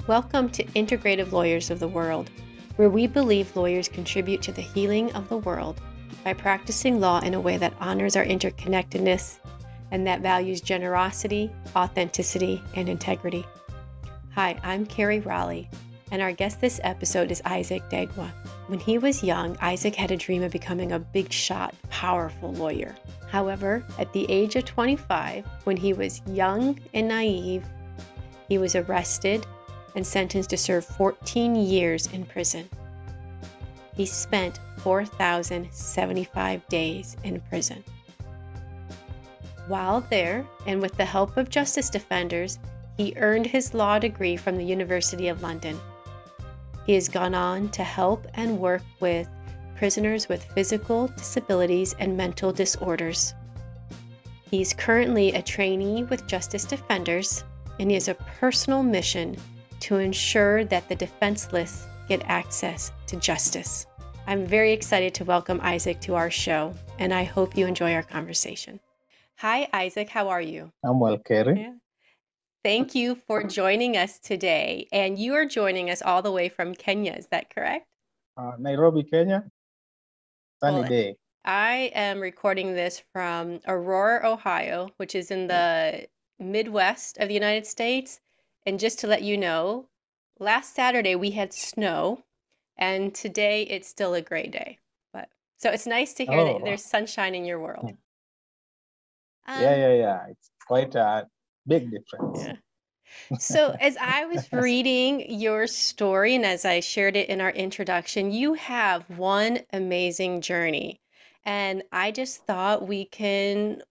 Welcome to Integrative Lawyers of the World, where we believe lawyers contribute to the healing of the world by practicing law in a way that honors our interconnectedness and that values generosity, authenticity, and integrity. Hi, I'm Carrie Raleigh, and our guest this episode is Isaac Degwa. When he was young, Isaac had a dream of becoming a big shot, powerful lawyer. However, at the age of 25, when he was young and naive, he was arrested and sentenced to serve 14 years in prison. He spent 4,075 days in prison. While there, and with the help of justice defenders, he earned his law degree from the University of London. He has gone on to help and work with prisoners with physical disabilities and mental disorders. He's currently a trainee with Justice Defenders, and he has a personal mission to ensure that the defenseless get access to justice. I'm very excited to welcome Isaac to our show, and I hope you enjoy our conversation. Hi, Isaac. How are you? I'm well, Carrie. Yeah. Thank you for joining us today. And you are joining us all the way from Kenya. Is that correct? Nairobi, Kenya. Sunny Well, day. I am recording this from Aurora, Ohio, which is in the Midwest of the United States. And just to let you know, last Saturday we had snow, and today it's still a gray day. So it's nice to hear that there's sunshine in your world. Yeah. It's quite a big difference. Yeah. So as I was reading your story and as I shared it in our introduction, you have one amazing journey. And I just thought we can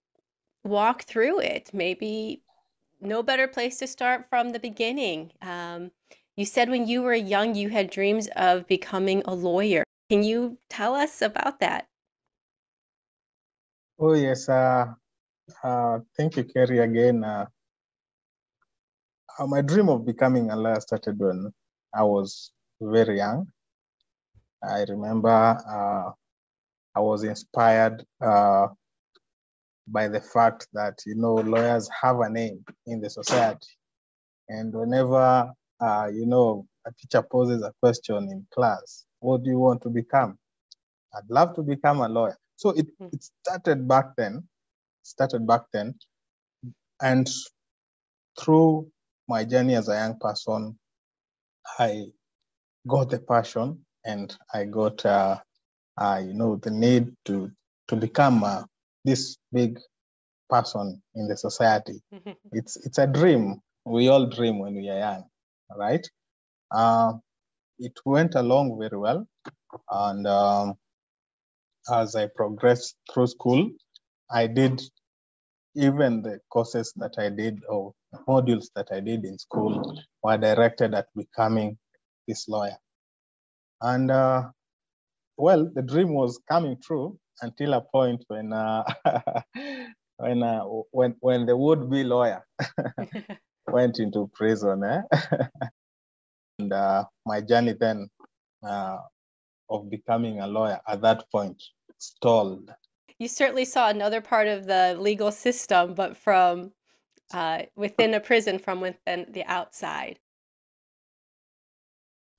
walk through it. Maybe no better place to start from the beginning. You said when you were young, you had dreams of becoming a lawyer. Can you tell us about that? Oh, yes. Thank you, Carrie, again. My dream of becoming a lawyer started when I was very young. I remember I was inspired by the fact that, lawyers have a name in the society. And whenever, a teacher poses a question in class, what do you want to become? I'd love to become a lawyer. So it started back then. And through my journey as a young person, I got the passion and I got, the need to become this big person in the society. It's a dream. We all dream when we are young, right? It went along very well. And as I progressed through school, I did even the courses that I did or modules that I did in school were directed at becoming this lawyer. And the dream was coming true until a point when when the would-be lawyer went into prison. And my journey then of becoming a lawyer at that point stalled. You certainly saw another part of the legal system, but from within a prison, from within the outside.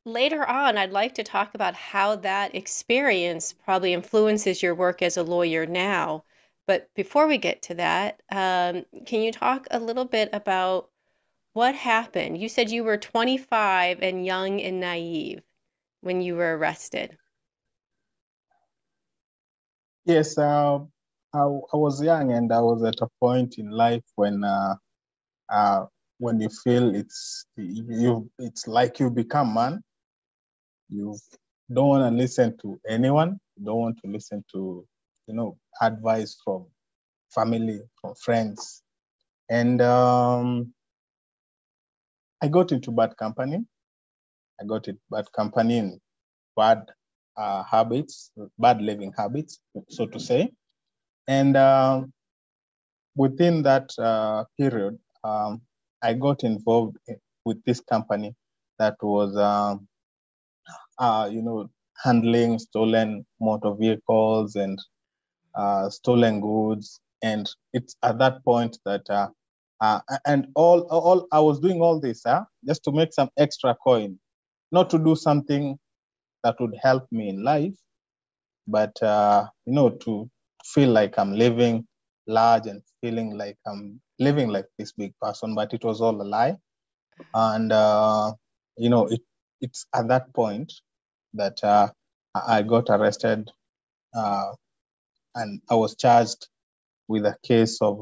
Later on, I'd like to talk about how that experience probably influences your work as a lawyer now. But before we get to that, can you talk a little bit about what happened? You said you were 25 and young and naive when you were arrested. Yes, I was young and I was at a point in life when you feel it's like you become man. You don't want to listen to anyone. You don't want to listen to advice from family, from friends, and I got into bad company. I got into bad company and bad habits, bad living habits, so to say. And within that period, I got involved with this company that was, handling stolen motor vehicles and stolen goods. And it's at that point that, and all I was doing all this just to make some extra coin, not to do something that would help me in life, but to feel like I'm living large and feeling like I'm living like this big person. But it was all a lie. And it's at that point that I got arrested, and I was charged with a case of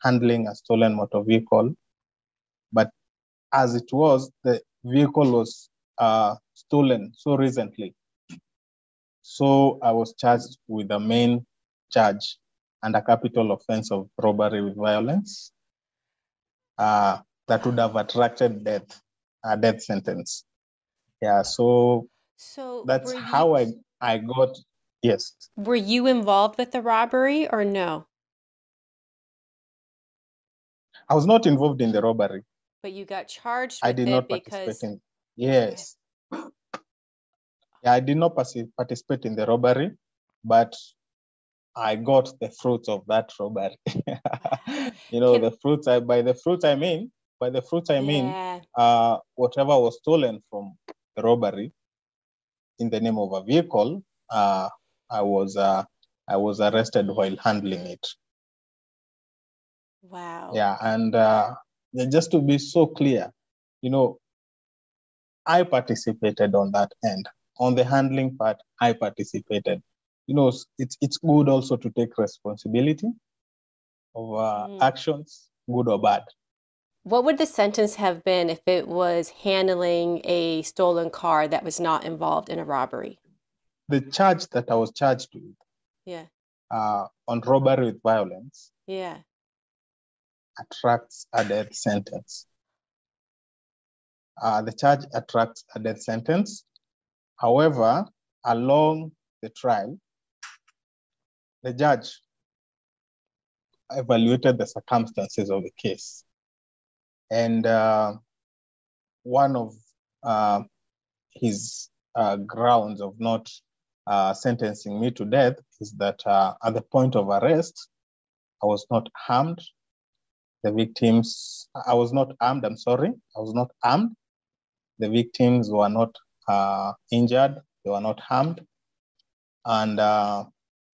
handling a stolen motor vehicle. But as it was, the vehicle was stolen so recently. So I was charged with the main charge and a capital offense of robbery with violence that would have attracted a death sentence. Yeah, so that's how I got, yes. Were you involved with the robbery or no? I was not involved in the robbery. But you got charged I with did it not because... participate in, yes. Yeah, I did not participate in the robbery, but I got the fruits of that robbery. The fruits, by the fruits I mean, whatever was stolen from the robbery in the name of a vehicle, I was arrested while handling it. Wow. Yeah, and just to be so clear, I participated on that end. On the handling part, I participated. It's good also to take responsibility of actions, good or bad. What would the sentence have been if it was handling a stolen car that was not involved in a robbery? The charge that I was charged with, yeah, on robbery with violence, yeah, attracts a death sentence. The charge attracts a death sentence. However, along the trial, the judge evaluated the circumstances of the case. And one of his grounds of not sentencing me to death is that at the point of arrest, I was not harmed. I was not armed, I'm sorry. I was not armed. The victims were not injured. They were not harmed. And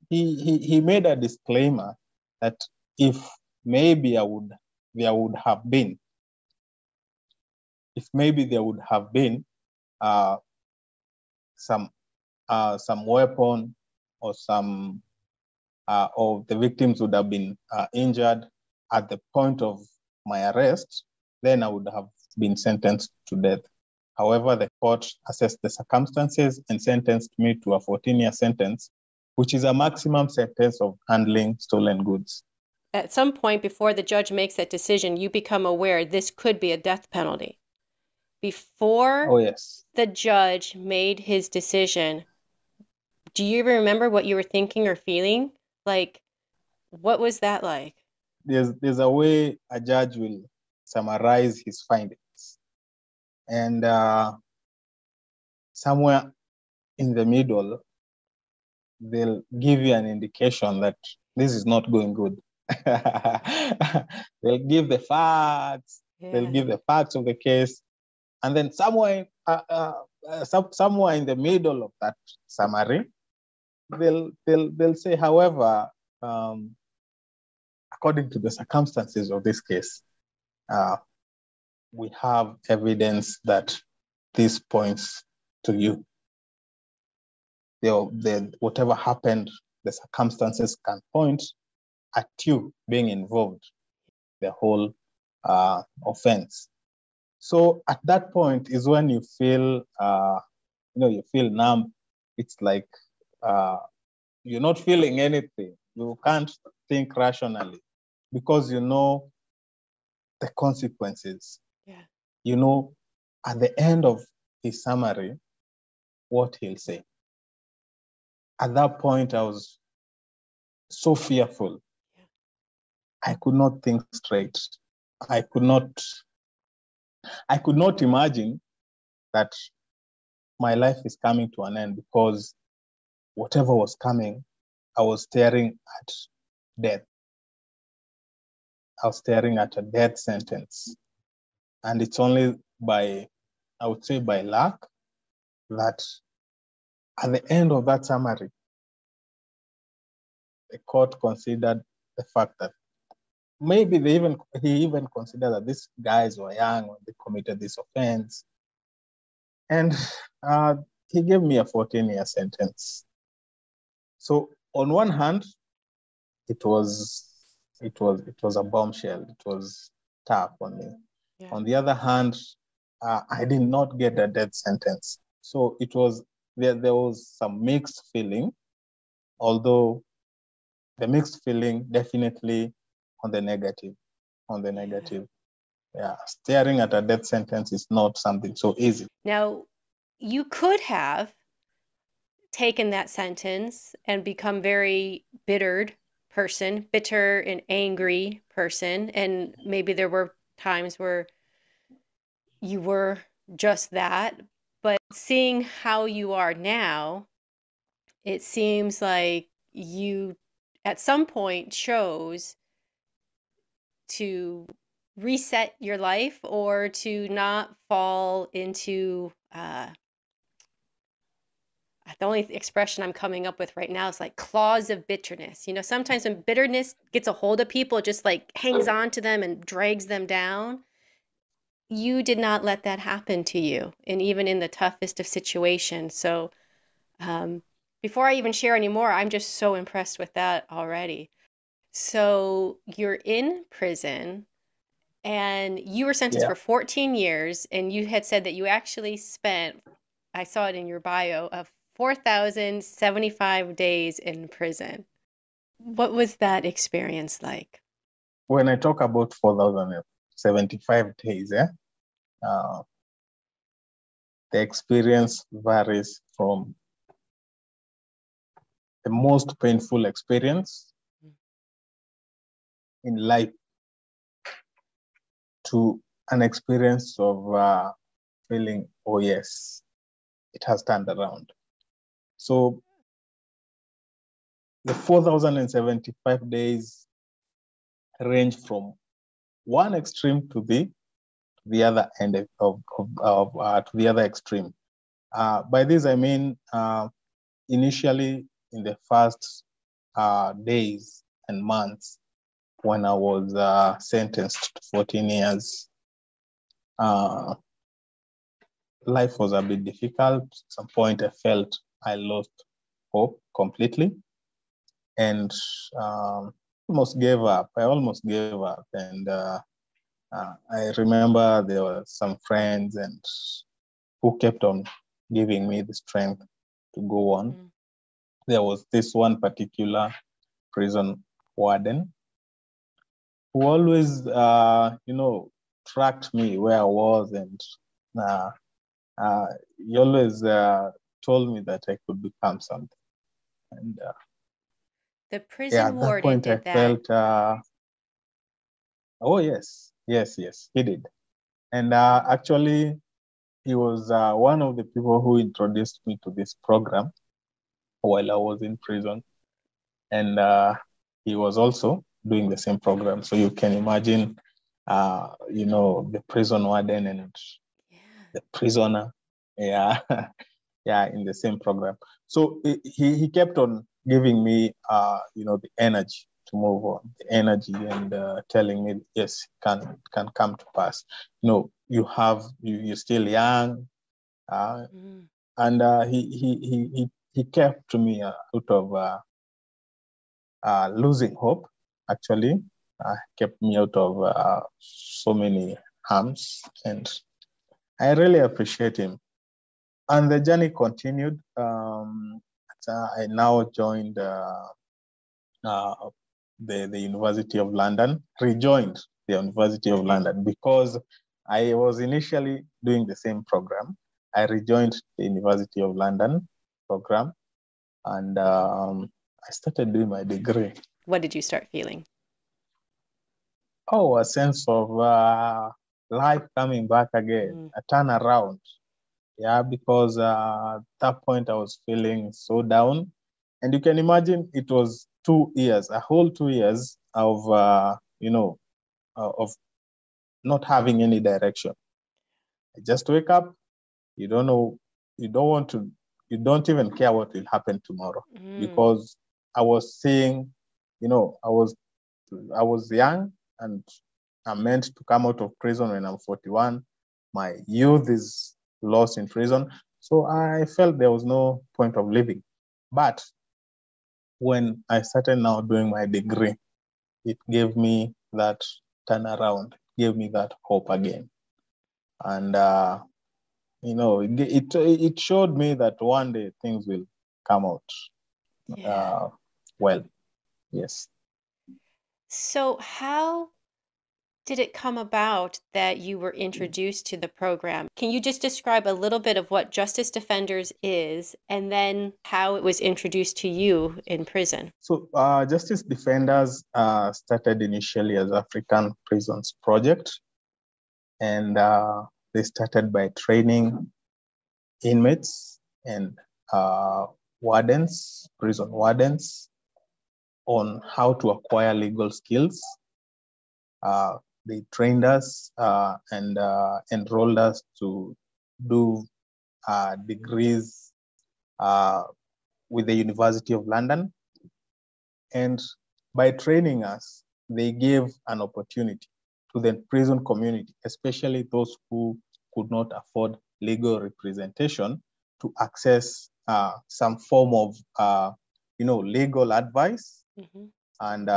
he made a disclaimer that if maybe there would have been some weapon or some or the victims would have been injured at the point of my arrest, then I would have been sentenced to death. However, the court assessed the circumstances and sentenced me to a 14-year sentence, which is a maximum sentence of handling stolen goods. At some point before the judge makes that decision, you become aware this could be a death penalty. Before the judge made his decision, do you even remember what you were thinking or feeling? Like, what was that like? There's a way a judge will summarize his findings. And somewhere in the middle, they'll give you an indication that this is not going good. They'll give the facts. Yeah. They'll give the facts of the case. And then somewhere in the middle of that summary, they'll say, however, according to the circumstances of this case, we have evidence that this points to you. Whatever happened, the circumstances can point at you being involved in the whole offense. So at that point is when you feel, you feel numb. It's like you're not feeling anything. You can't think rationally because you know the consequences. Yeah. You know, at the end of his summary, what he'll say. At that point, I was so fearful. Yeah. I could not think straight. I could not imagine that my life is coming to an end because whatever was coming, I was staring at death. I was staring at a death sentence. And it's only by, I would say by luck, that at the end of that summary, the court considered the fact that maybe he even considered that these guys were young when they committed this offense. And he gave me a 14-year sentence. So on one hand, it was a bombshell. It was tough on me. Yeah. On the other hand, I did not get a death sentence. So it was there was some mixed feeling, although the mixed feeling definitely on the negative. Yeah, staring at a death sentence is not something so easy. Now, you could have taken that sentence and become very bitter and angry person, and maybe there were times where you were just that, but seeing how you are now, it seems like you at some point chose to reset your life or to not fall into the only expression I'm coming up with right now is like claws of bitterness. You know, sometimes when bitterness gets a hold of people, it just like hangs on to them and drags them down. You did not let that happen to you, and even in the toughest of situations. So before I even share any more, I'm just so impressed with that already. So you're in prison and you were sentenced for 14 years, and you had said that you actually spent, I saw it in your bio, of 4,075 days in prison. What was that experience like? When I talk about 4,075 days, the experience varies from the most painful experience in life to an experience of feeling, oh yes, it has turned around. So the 4,075 days range from one extreme to the other end to the other extreme. By this I mean initially in the first days and months when I was sentenced to 14 years, life was a bit difficult. At some point I felt I lost hope completely and almost gave up. And I remember there were some friends and who kept on giving me the strength to go on. Mm. There was this one particular prison warden who always, tracked me where I was, and he always told me that I could become something. And the prison warden at that point I felt, oh yes, he did. And actually, he was one of the people who introduced me to this program while I was in prison. And he was also doing the same program. So you can imagine, the prison warden and the prisoner, in the same program. So he kept on giving me, the energy to move on, the energy, and telling me, yes, can come to pass. You're still young, and he kept me out of losing hope. Actually, kept me out of so many harms, and I really appreciate him. And the journey continued. I now joined the University of London, rejoined the University of London because I was initially doing the same program. I rejoined the University of London program, and I started doing my degree. What did you start feeling? Oh, a sense of life coming back again, a turnaround. Yeah, because at that point I was feeling so down. And you can imagine it was 2 years, a whole 2 years of, of not having any direction. I just wake up, you don't know, you don't even care what will happen tomorrow, because I was seeing, I was young, and I'm meant to come out of prison when I'm 41. My youth is lost in prison. So I felt there was no point of living. But when I started now doing my degree, it gave me that turnaround, gave me that hope again. And, it showed me that one day things will come out well. Yes. So how did it come about that you were introduced to the program? Can you just describe a little bit of what Justice Defenders is, and then how it was introduced to you in prison? So Justice Defenders started initially as African Prisons Project, and they started by training inmates and wardens, prison wardens, on how to acquire legal skills. They trained us and enrolled us to do degrees with the University of London. And by training us, they gave an opportunity to the prison community, especially those who could not afford legal representation, to access some form of legal advice, and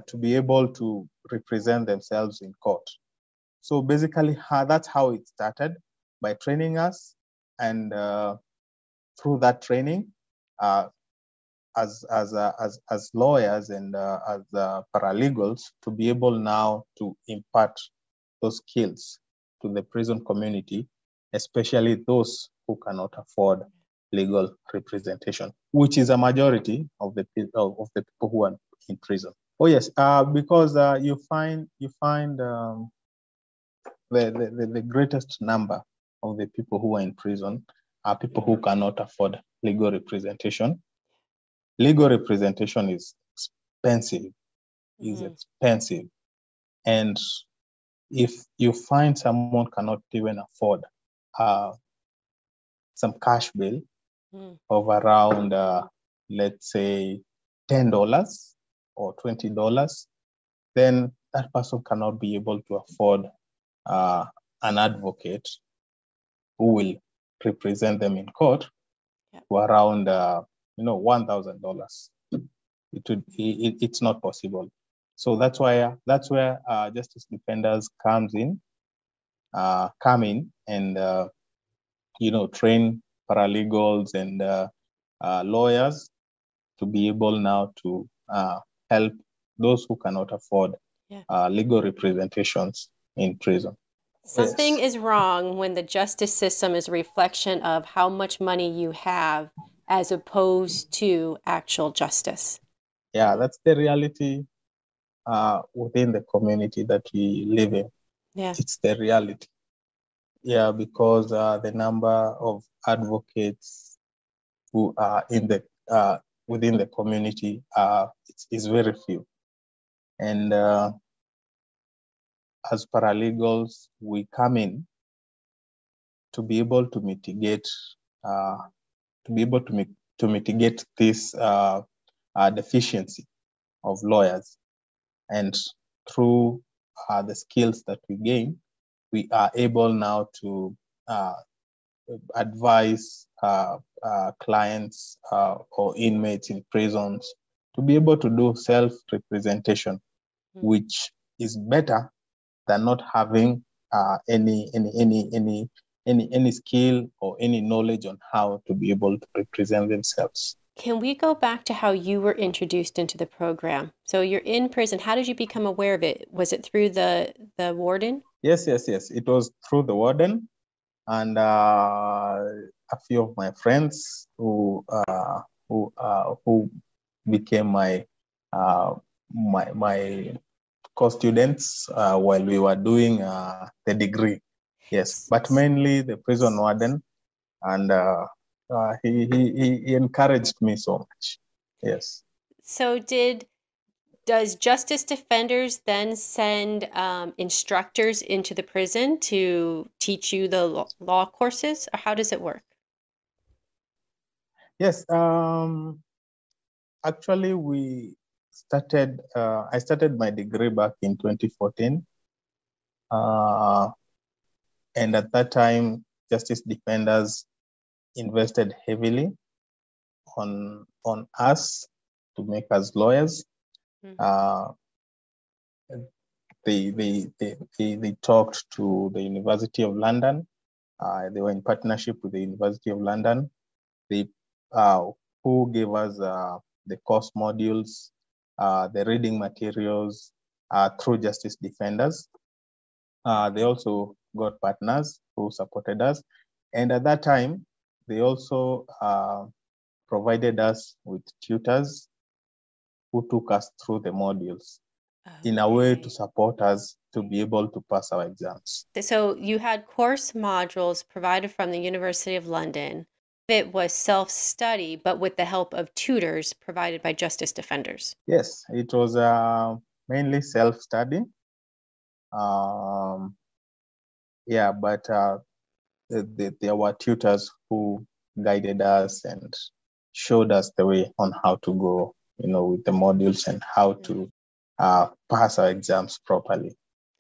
to be able to represent themselves in court. So basically, that's how it started, by training us, and through that training, as lawyers and as paralegals, to be able now to impart those skills to the prison community, especially those who cannot afford legal representation, which is a majority of the people who are in prison. Oh yes, because you find the greatest number of the people who are in prison are people who cannot afford legal representation. Legal representation is expensive. And if you find someone cannot even afford some cash bill of around, let's say, $10 or $20, then that person cannot be able to afford an advocate who will represent them in court to around $1,000. It's not possible. So that's where Justice Defenders come in and train paralegals and lawyers to be able now to help those who cannot afford legal representations in prison. Something is wrong when the justice system is a reflection of how much money you have as opposed to actual justice. Yeah, that's the reality within the community that we live in. Yeah. It's the reality. Yeah, because the number of advocates who are in the within the community is very few. And as paralegals, we come in to be able to mitigate this deficiency of lawyers. And through the skills that we gain, we are able now to advise clients or inmates in prisons to be able to do self-representation, which is better than not having any skill or any knowledge on how to be able to represent themselves. Can we go back to how you were introduced into the program? So you're in prison. How did you become aware of it? Was it through the warden? Yes. It was through the warden and a few of my friends who became my co-students while we were doing the degree. Yes, but mainly the prison warden, and he encouraged me so much. Yes. So does Justice Defenders then send instructors into the prison to teach you the law courses, or how does it work? Yes. Actually, I started my degree back in 2014. And at that time, Justice Defenders invested heavily on us to make us lawyers. Mhm. They talked to the University of London. They were in partnership with the University of London. They who gave us the course modules, the reading materials through Justice Defenders. They also got partners who supported us. And at that time, they also provided us with tutors who took us through the modules in a way to Okay. support us to be able to pass our exams. So you had course modules provided from the University of London. It was self-study, but with the help of tutors provided by Justice Defenders. Yes, it was mainly self-study. Yeah, but there were tutors who guided us and showed us the way on how to go, with the modules and how to pass our exams properly.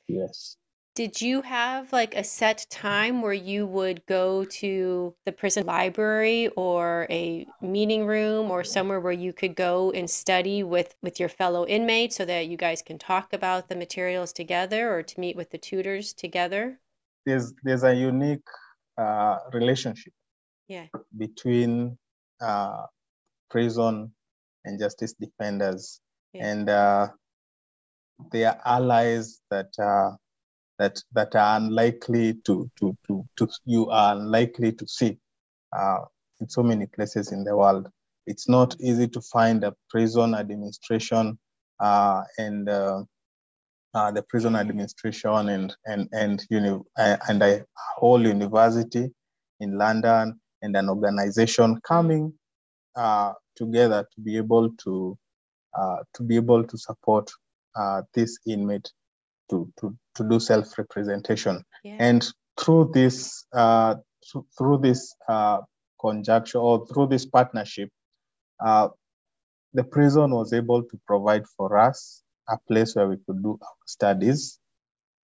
Yes. Did you have like a set time where you would go to the prison library or a meeting room or somewhere where you could go and study with your fellow inmates so that you guys can talk about the materials together or to meet with the tutors together? There's a unique relationship Yeah. between prison and Justice Defenders, Yeah. and they are allies that are unlikely to you are unlikely to see uh, in so many places in the world. It's not easy to find a prison administration and the prison administration and a whole university in London and an organization coming together to be able to support this inmate to do self-representation. Yeah. And through this conjunction or through this partnership, the prison was able to provide for us a place where we could do our studies.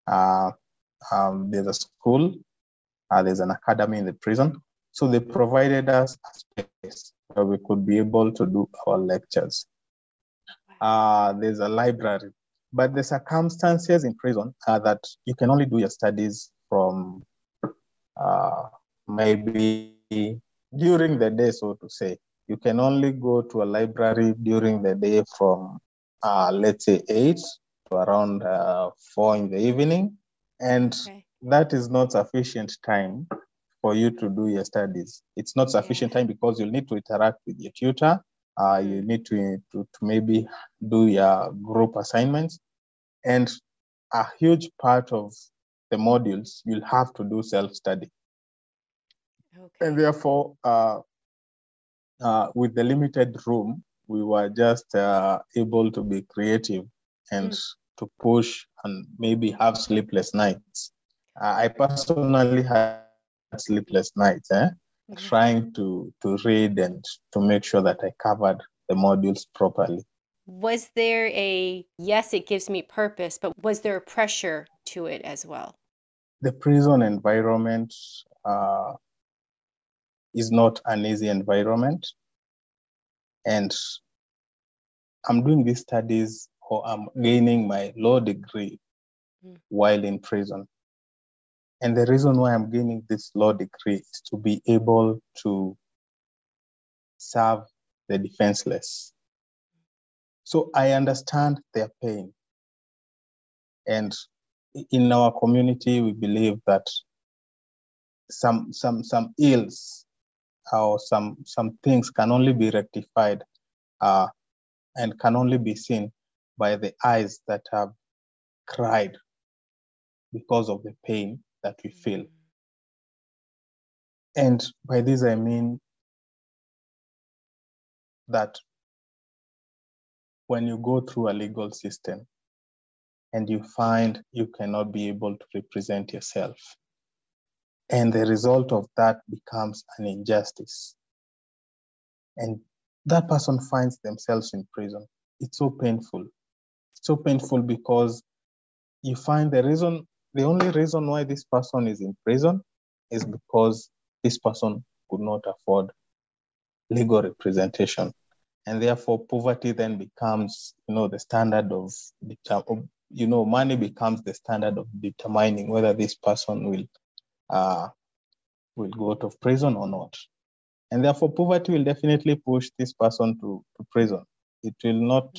There's a school, there's an academy in the prison. So they provided us a space where we could be able to do our lectures. There's a library, but the circumstances in prison are that you can only do your studies from maybe during the day, so to say. You can only go to a library during the day from, let's say, 8 to around 4 in the evening. And Okay. that is not sufficient time for you to do your studies. It's not sufficient Yeah. time because you'll need to interact with your tutor. You Mhm. need to maybe do your group assignments. And a huge part of the modules, you'll have to do self-study. And Okay. therefore, with the limited room, we were just able to be creative and Mm. to push and maybe have sleepless nights. I personally had sleepless nights, Yeah. trying to read and to make sure that I covered the modules properly. Was there yes, it gives me purpose, but was there a pressure to it as well? The prison environment is not an easy environment. And I'm doing these studies or I'm gaining my law degree Mm. while in prison. And the reason why I'm gaining this law degree is to be able to serve the defenseless. So I understand their pain. And in our community, we believe that some ills or some things can only be rectified uh, and can only be seen by the eyes that have cried because of the pain that we feel. And by this, I mean that when you go through a legal system and you find you cannot be able to represent yourself, and the result of that becomes an injustice, and that person finds themselves in prison. It's so painful. It's so painful because you find the only reason why this person is in prison is because this person could not afford legal representation. And therefore, poverty then becomes, the standard of, money becomes the standard of determining whether this person will go out of prison or not. And therefore, poverty will definitely push this person to prison. It will not,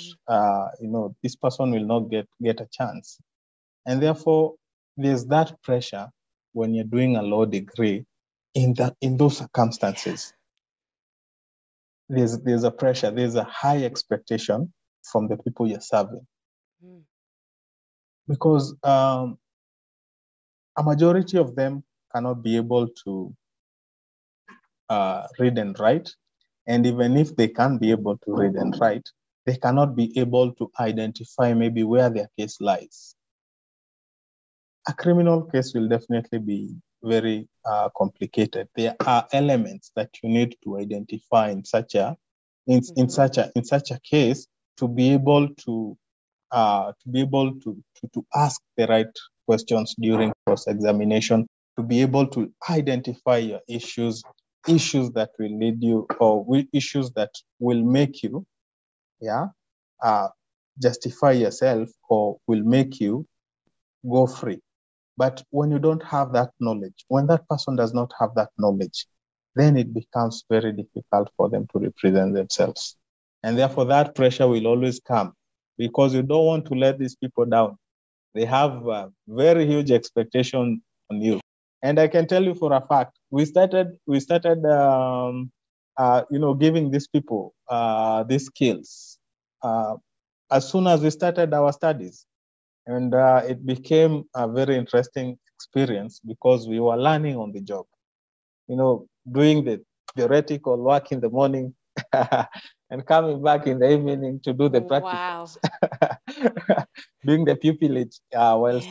this person will not get a chance. And therefore, there's that pressure when you're doing a law degree in those circumstances. There's a pressure, there's a high expectation from the people you're serving. Because a majority of them cannot be able to read and write. And even if they can be able to read and write, they cannot be able to identify maybe where their case lies. A criminal case will definitely be very complicated. There are elements that you need to identify in such a case to be able to ask the right questions during cross-examination, to be able to identify your issues that will lead you, or issues that will make you justify yourself or will make you go free. But when you don't have that knowledge, when that person does not have that knowledge, then it becomes very difficult for them to represent themselves. And therefore, that pressure will always come because you don't want to let these people down. They have a very huge expectation on you. And I can tell you for a fact, we started giving these people these skills as soon as we started our studies. And it became a very interesting experience because we were learning on the job, doing the theoretical work in the morning and coming back in the evening to do the practicals. Wow. Doing the pupillage while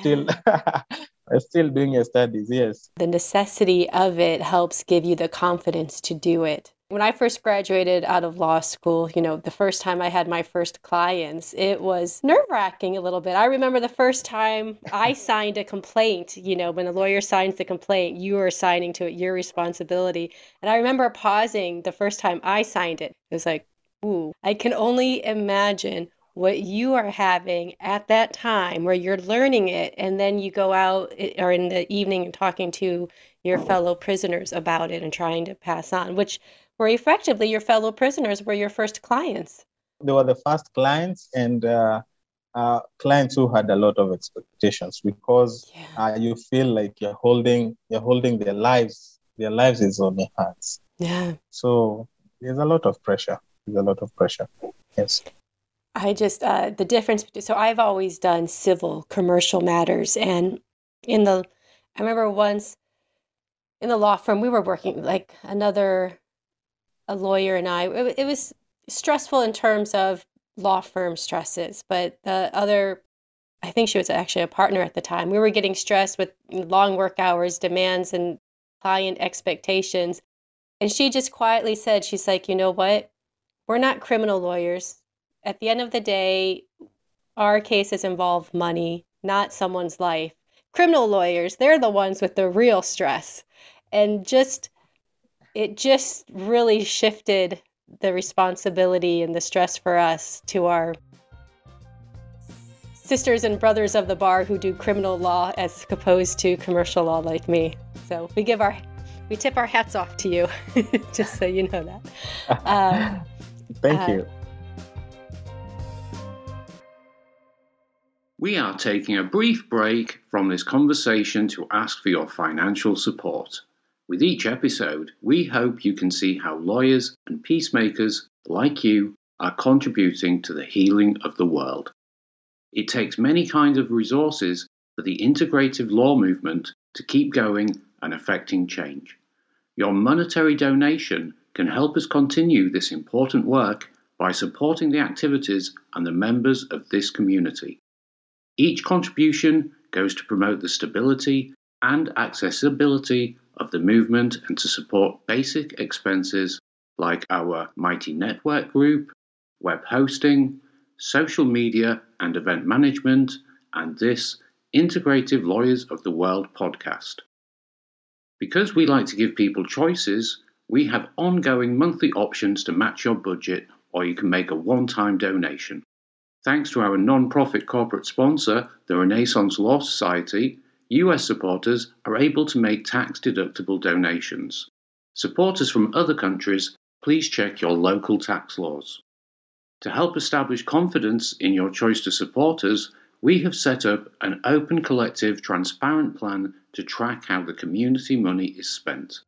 still doing your studies, yes. The necessity of it helps give you the confidence to do it. When I first graduated out of law school, the first time I had my first clients, it was nerve-wracking a little bit. I remember the first time I signed a complaint, when a lawyer signs the complaint, you are signing to it, your responsibility. And I remember pausing the first time I signed it. It was like, ooh, I can only imagine what you are having at that time where you're learning it, and then you go out or in the evening and talking to your fellow prisoners about it and trying to pass on, which were effectively your fellow prisoners were your first clients. They were the first clients, and clients who had a lot of expectations because you feel like you're holding their lives. Their lives is on your hands. Yeah. So there's a lot of pressure. Yes. I just, the difference, so I've always done civil commercial matters. And I remember once in the law firm, we were working like a lawyer and I, it was stressful in terms of law firm stresses, but I think she was actually a partner at the time. We were getting stressed with long work hours, demands, and client expectations. And she just quietly said, she's like, you know what? We're not criminal lawyers. At the end of the day, our cases involve money, not someone's life. Criminal lawyers, they're the ones with the real stress. And it just really shifted the responsibility and the stress for us to our sisters and brothers of the bar who do criminal law as opposed to commercial law like me. So we tip our hats off to you, just so you know that. Thank you. We are taking a brief break from this conversation to ask for your financial support. With each episode, we hope you can see how lawyers and peacemakers like you are contributing to the healing of the world. It takes many kinds of resources for the integrative law movement to keep going and affecting change. Your monetary donation can help us continue this important work by supporting the activities and the members of this community. Each contribution goes to promote the stability and accessibility of the movement and to support basic expenses like our Mighty Network Group, web hosting, social media and event management, and this Integrative Lawyers of the World podcast. Because we like to give people choices, we have ongoing monthly options to match your budget, or you can make a one-time donation. Thanks to our non-profit corporate sponsor, the Renaissance Law Society, US supporters are able to make tax-deductible donations. Supporters from other countries, please check your local tax laws. To help establish confidence in your choice to support us, we have set up an open, collective, transparent plan to track how the community money is spent.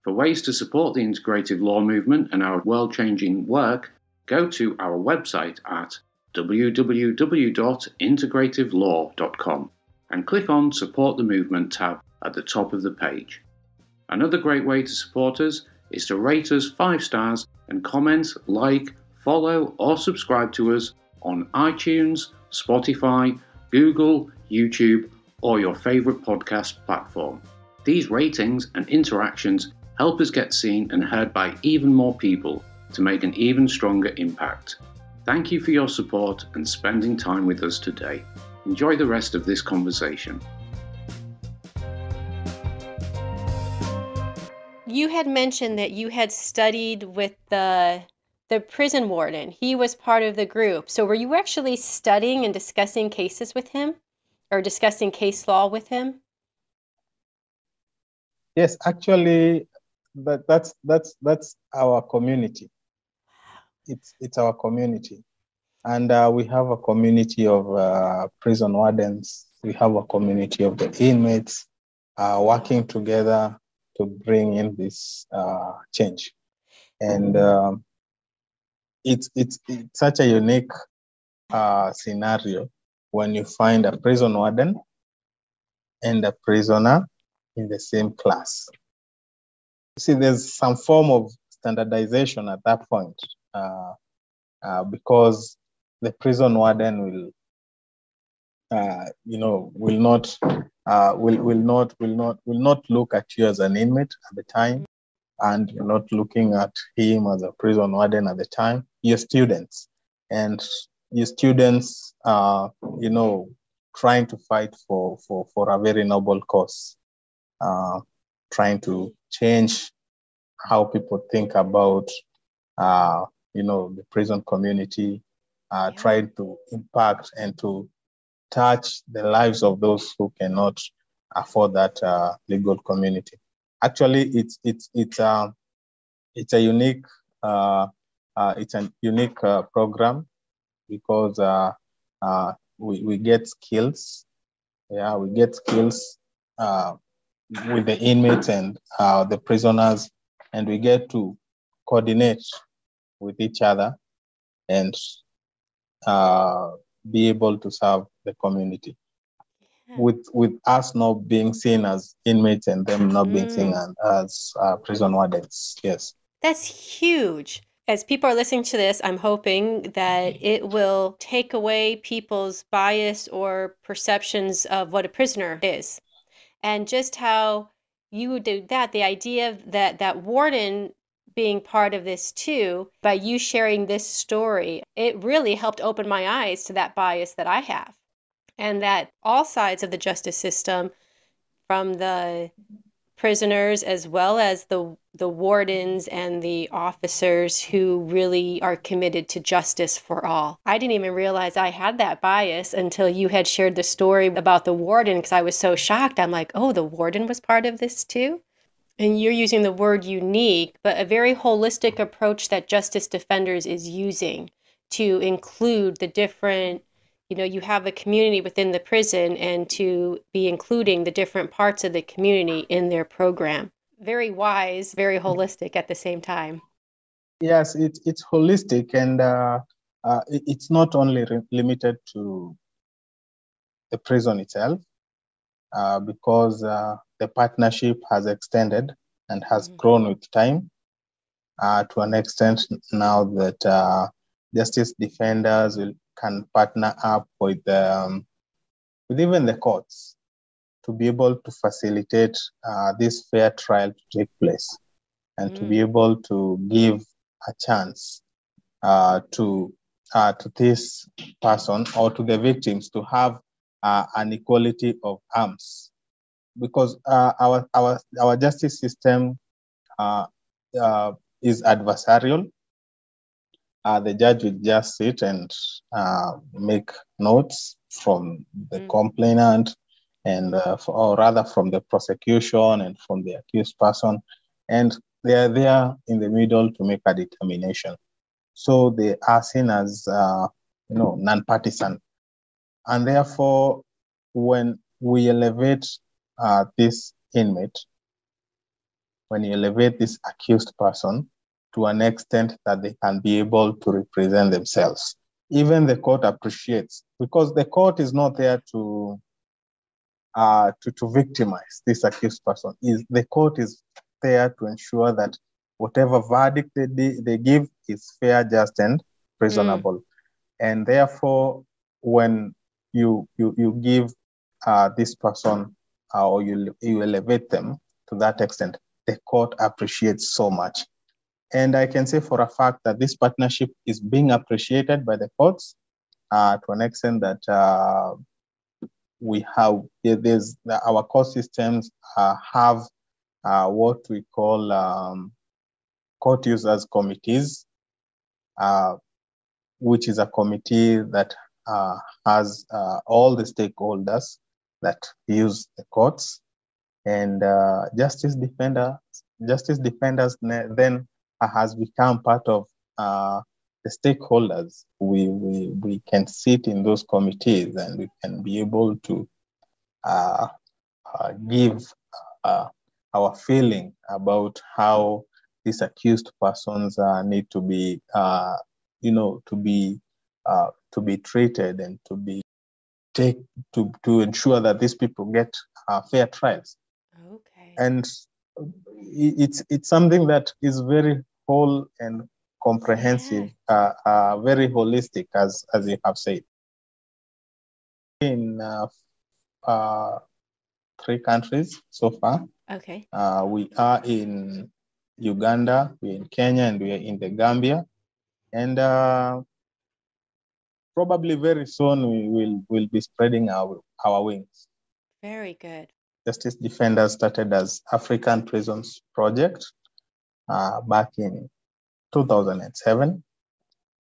For ways to support the integrative law movement and our world-changing work, go to our website at www.integrativelaw.com and click on Support the Movement tab at the top of the page. Another great way to support us is to rate us 5 stars and comment, like, follow or subscribe to us on iTunes, Spotify, Google, YouTube, or your favorite podcast platform. These ratings and interactions help us get seen and heard by even more people to make an even stronger impact. Thank you for your support and spending time with us today. Enjoy the rest of this conversation. You had mentioned that you had studied with the prison warden. He was part of the group. So were you actually studying and discussing cases with him, or discussing case law with him? Yes, actually, that's our community. It's our community, and we have a community of prison wardens. We have a community of the inmates working together to bring in this change, and it's such a unique scenario when you find a prison warden and a prisoner in the same class. See, there's some form of standardization at that point because the prison warden will not look at you as an inmate at the time, and you're not looking at him as a prison warden at the time. You're students, and your students are, trying to fight for a very noble cause, trying to change how people think about, the prison community, trying to impact and to touch the lives of those who cannot afford that legal community. Actually, it's a unique program because we get skills. Yeah, we get skills with the inmates and the prisoners, and we get to coordinate with each other and be able to serve the community. With us not being seen as inmates and them not being seen as prison wardens. Yes. That's huge. As people are listening to this, I'm hoping that it will take away people's bias or perceptions of what a prisoner is. And just how you did that, the idea that warden being part of this too, by you sharing this story, it really helped open my eyes to that bias that I have. And that all sides of the justice system, from the prisoners as well as the wardens and the officers who really are committed to justice for all. I didn't even realize I had that bias until you had shared the story about the warden, because I was so shocked. I'm like, oh, the warden was part of this too? And you're using the word unique, but a very holistic approach that Justice Defenders is using to include the different, you have a community within the prison, and to be including the different parts of the community in their program. Very wise, very holistic at the same time. Yes, it's holistic, and it's not only limited to the prison itself, because the partnership has extended and has grown with time to an extent now that justice defenders can partner up with even the courts to be able to facilitate this fair trial to take place and to be able to give a chance to this person or to the victims to have an equality of arms, because our justice system is adversarial. The judge will just sit and make notes from the complainant and or rather from the prosecution and from the accused person, and they are there in the middle to make a determination. So they are seen as non-partisan, and therefore, when we elevate this inmate, when you elevate this accused person to an extent that they can be able to represent themselves, even the court appreciates, because the court is not there to victimize this accused person. The court is there to ensure that whatever verdict they give is fair, just, and reasonable. And therefore, when you give this person or you elevate them to that extent, the court appreciates so much. And I can say for a fact that this partnership is being appreciated by the courts to an extent that our court systems have what we call court users committees, which is a committee that has all the stakeholders that use the courts, and justice defenders then has become part of the stakeholders. We can sit in those committees and we can be able to give our feeling about how these accused persons need to be, to be treated and to ensure that these people get fair trials. Okay. And it's something that is very whole and comprehensive, very holistic, as you have said. In 3 countries so far. Okay. We are in Uganda, we're in Kenya, and we are in the Gambia. And probably very soon we will be spreading our wings. Very good. Justice Defenders started as African Prisons Project back in 2007.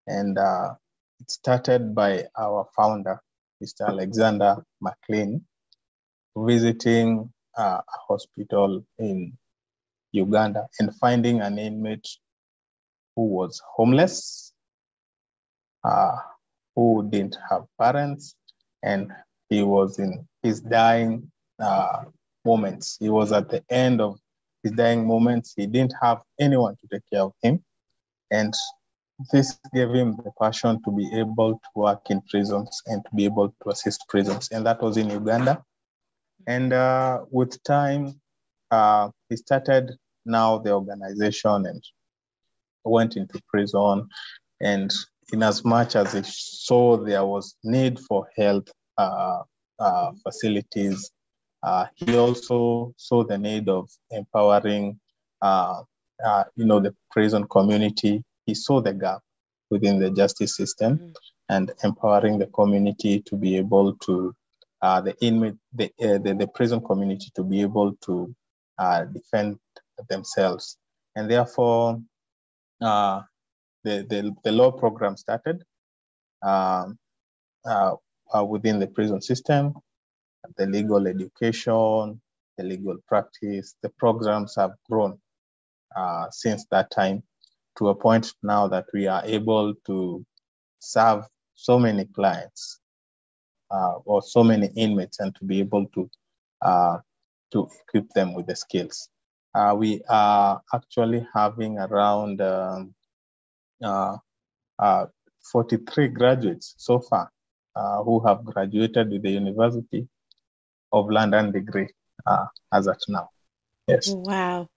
And it started by our founder, Mr. Alexander McLean, visiting a hospital in Uganda and finding an inmate who was homeless, who didn't have parents, and he was in his dying moments. He was at the end of his dying moments. He didn't have anyone to take care of him. And this gave him the passion to be able to work in prisons and to be able to assist prisons. And that was in Uganda. And with time, he started now the organization and went into prison. And in as much as he saw there was need for health facilities, he also saw the need of empowering, the prison community. He saw the gap within the justice system and empowering the community to be able to, the prison community to be able to defend themselves. And therefore, the law program started within the prison system, the legal education, the legal practice. The programs have grown since that time to a point now that we are able to serve so many clients or so many inmates and to be able to equip them with the skills. We are actually having around 43 graduates so far who have graduated with the University of London degree as at now. Yes. Wow.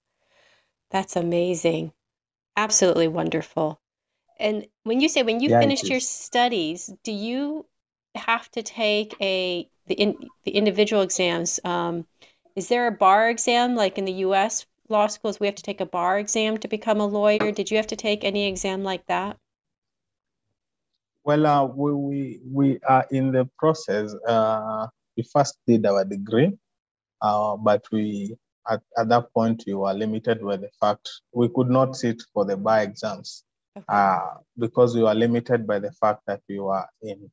That's amazing. Absolutely wonderful. And when you Yeah, it finished your is. studies, do you have to take the individual exams? Is there a bar exam like in the U.S. law schools? We have to take a bar exam to become a lawyer. Did you have to take any exam like that? Well, we are in the process. We first did our degree, but we at that point we were limited by the fact we could not sit for the bar exams Okay. because we were limited by the fact that we were in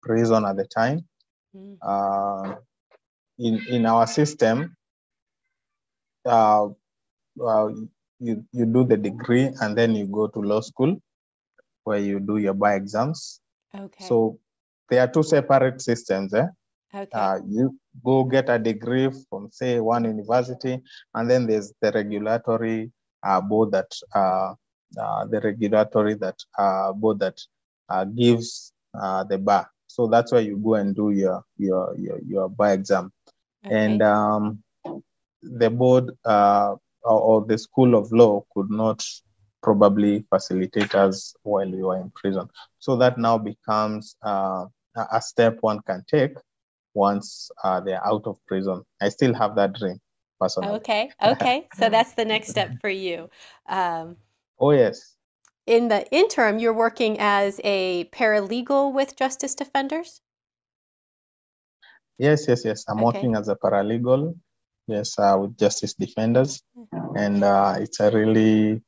prison at the time. Mm. In our system, uh, you do the degree and then you go to law school where you do your bar exams. Okay. So there are two separate systems. Okay. You go get a degree from, say, one university, and then there's the regulatory board that gives the bar. So that's why you go and do your bar exam. Okay. And the board or the School of Law could not probably facilitate us while we were in prison. So that now becomes a step one can take once they're out of prison. I still have that dream, personally. Okay. Okay. So that's the next step for you. Oh, yes. In the interim, you're working as a paralegal with Justice Defenders? Yes. I'm Okay. working as a paralegal, yes, with Justice Defenders. And it's a really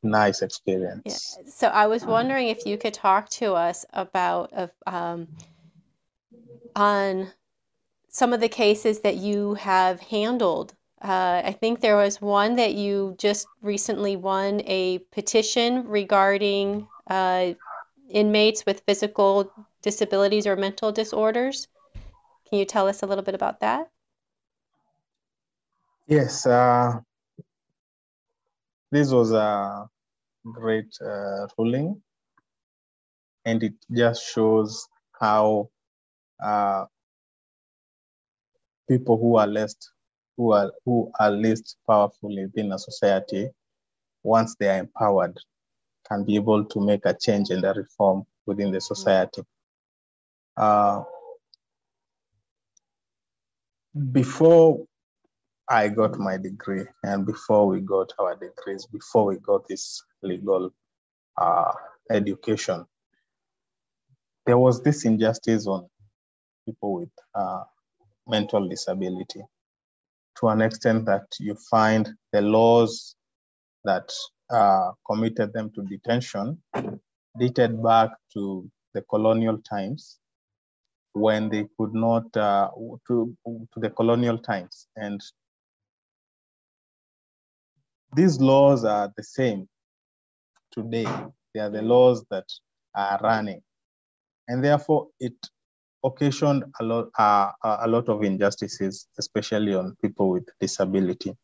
nice Yeah. experience. So I was wondering if you could talk to us about on some of the cases that you have handled. I think there was one that you just recently won a petition regarding inmates with physical disabilities or mental disorders. Can you tell us a little bit about that? Yes, this was a great ruling, and it just shows how people who are least powerful within a society, once they are empowered, can be able to make a change and a reform within the society. Before I got my degree, and before we got our degrees, before we got this legal education, there was this injustice on people with mental disability, to an extent that you find the laws that committed them to detention dated back to the colonial times, when they could not, to the colonial times. And these laws are the same today. They are the laws that are running. And therefore, it occasioned a lot of injustices, especially on people with disability.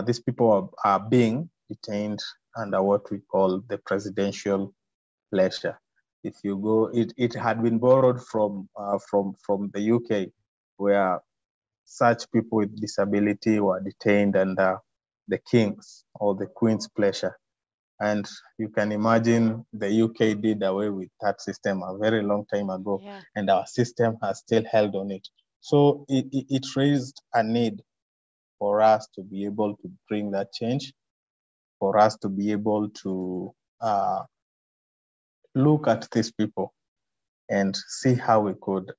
These people are being detained under what we call the presidential pleasure. If you go, it had been borrowed from the UK, where such people with disability were detained under the king's or the queen's pleasure. And you can imagine the UK did away with that system a very long time ago, yeah. And our system has still held on it. So it raised a need for us to be able to bring that change, for us to be able to look at these people and see how we could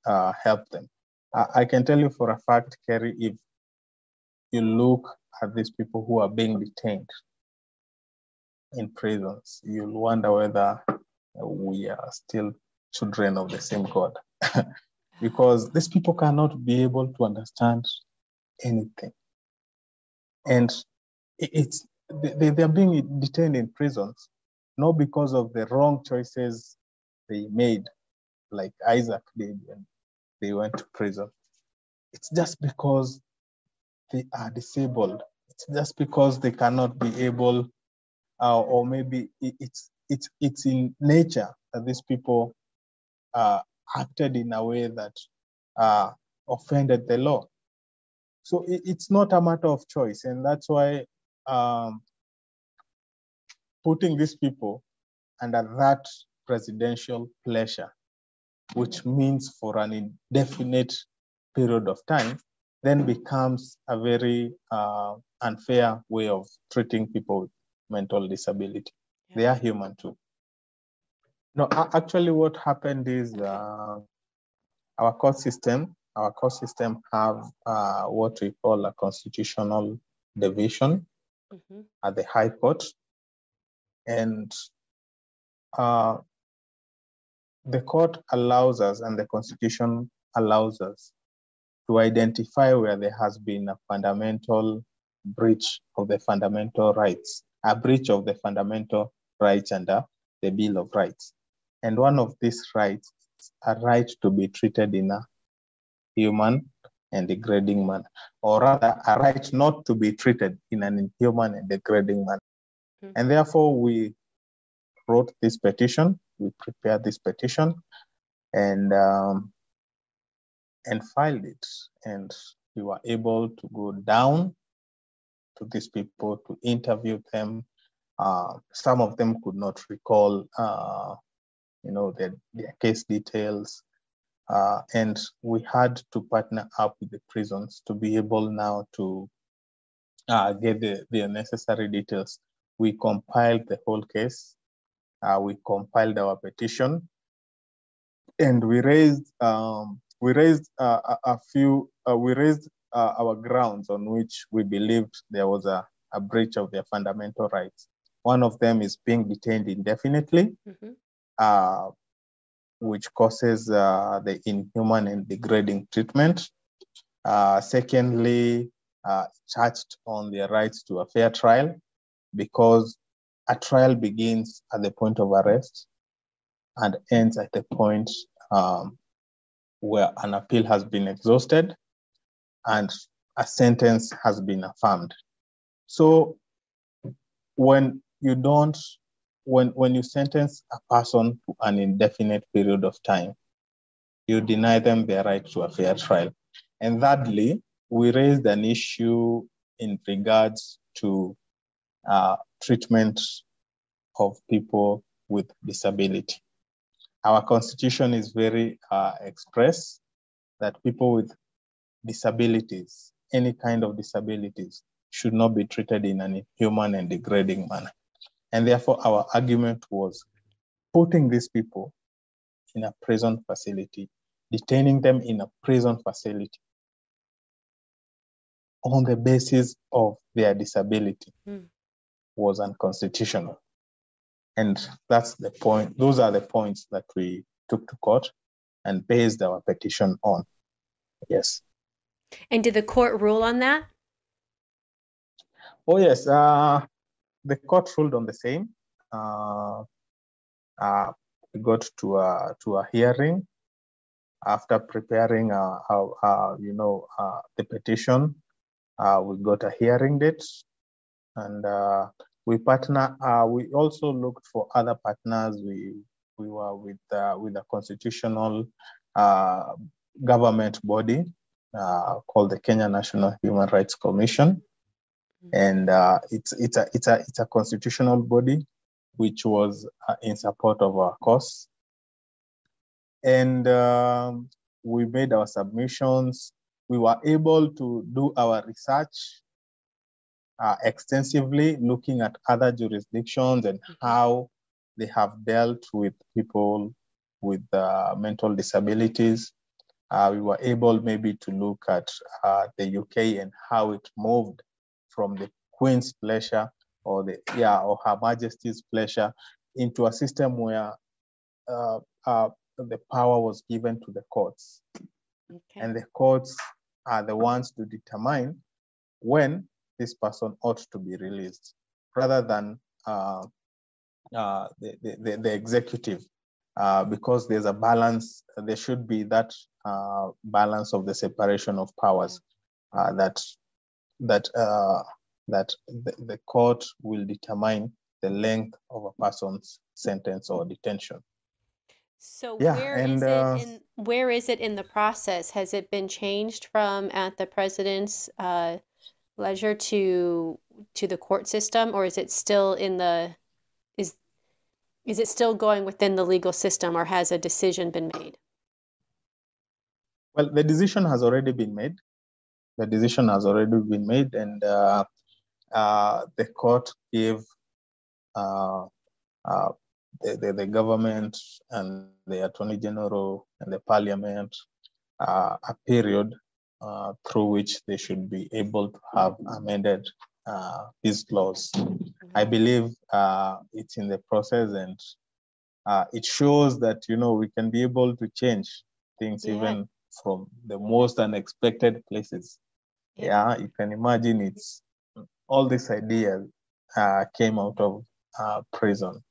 help them. I can tell you for a fact, Kerry, if you look at these people who are being detained in prisons, you'll wonder whether we are still children of the same God. Because these people cannot be able to understand anything. And they are being detained in prisons, not because of the wrong choices they made, like Isaac did when they went to prison. It's just because they are disabled. It's just because they cannot be able, or maybe it's in nature that these people acted in a way that offended the law. So it's not a matter of choice, and that's why putting these people under that presidential pleasure, which means for an indefinite period of time, then becomes a very unfair way of treating people with mental disability. Yeah. They are human too. No, actually what happened is our court system have what we call a constitutional division at the High Court. And the court allows us, and the Constitution allows us, to identify where there has been a fundamental breach of the fundamental rights, a breach of the fundamental rights under the Bill of Rights. And one of these rights is a right to be treated in a human and degrading manner, or rather a right not to be treated in an inhuman and degrading manner. And therefore we wrote this petition, we prepared this petition, and filed it. And we were able to go down to these people to interview them. Some of them could not recall, their case details. And we had to partner up with the prisons to be able now to get the necessary details. We compiled the whole case. We compiled our petition, and we raised our grounds on which we believed there was a breach of their fundamental rights. One of them is being detained indefinitely, which causes the inhuman and degrading treatment. Secondly, touched on their rights to a fair trial, because a trial begins at the point of arrest and ends at the point where an appeal has been exhausted and a sentence has been affirmed. So when you sentence a person to an indefinite period of time, you deny them their right to a fair trial. And thirdly, we raised an issue in regards to treatment of people with disability. Our Constitution is very express that people with disabilities, any kind of disabilities, should not be treated in an inhuman and degrading manner. And therefore, our argument was putting these people in a prison facility, detaining them in a prison facility on the basis of their disability was unconstitutional. And that's the point. Those are the points that we took to court and based our petition on. Yes. And did the court rule on that? Oh, yes. The court ruled on the same. We got to a hearing after preparing, the petition. We got a hearing date, and we also looked for other partners. We were with a constitutional government body called the Kenya National Human Rights Commission, and it's a constitutional body which was in support of our cause. And we made our submissions. We were able to do our research extensively, looking at other jurisdictions and how they have dealt with people with mental disabilities. We were able maybe to look at the UK and how it moved from the Queen's pleasure or Her Majesty's pleasure into a system where the power was given to the courts. Okay. And the courts are the ones to determine when this person ought to be released, rather than the executive, because there's a balance. There should be that balance of the separation of powers, that the court will determine the length of a person's sentence or detention. So where is it in the process? Has it been changed from at the president's leisure to the court system, or is it still Is it still going within the legal system, or has a decision been made? Well, the decision has already been made. The decision has already been made, and the court gave the government and the Attorney General and the Parliament a period through which they should be able to have amended these laws. I believe it's in the process, and it shows that, we can be able to change things even from the most unexpected places. Yeah, you can imagine it's all these ideas came out of prison,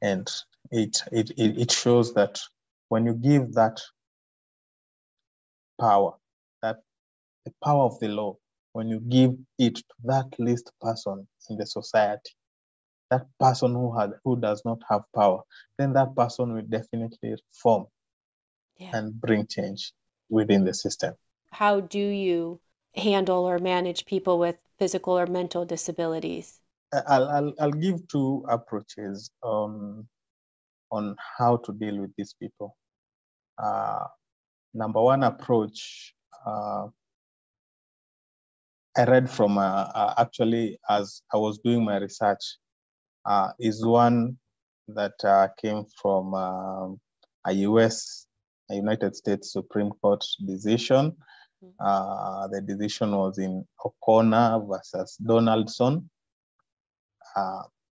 and it shows that when you give that power, that the power of the law, when you give it to that least person in the society, that person who does not have power, then that person will definitely reform and bring change within the system. How do you handle or manage people with physical or mental disabilities? I'll give two approaches on how to deal with these people. Number one approach, I read from actually as I was doing my research, is one that came from a United States Supreme Court decision. The decision was in O'Connor versus Donaldson,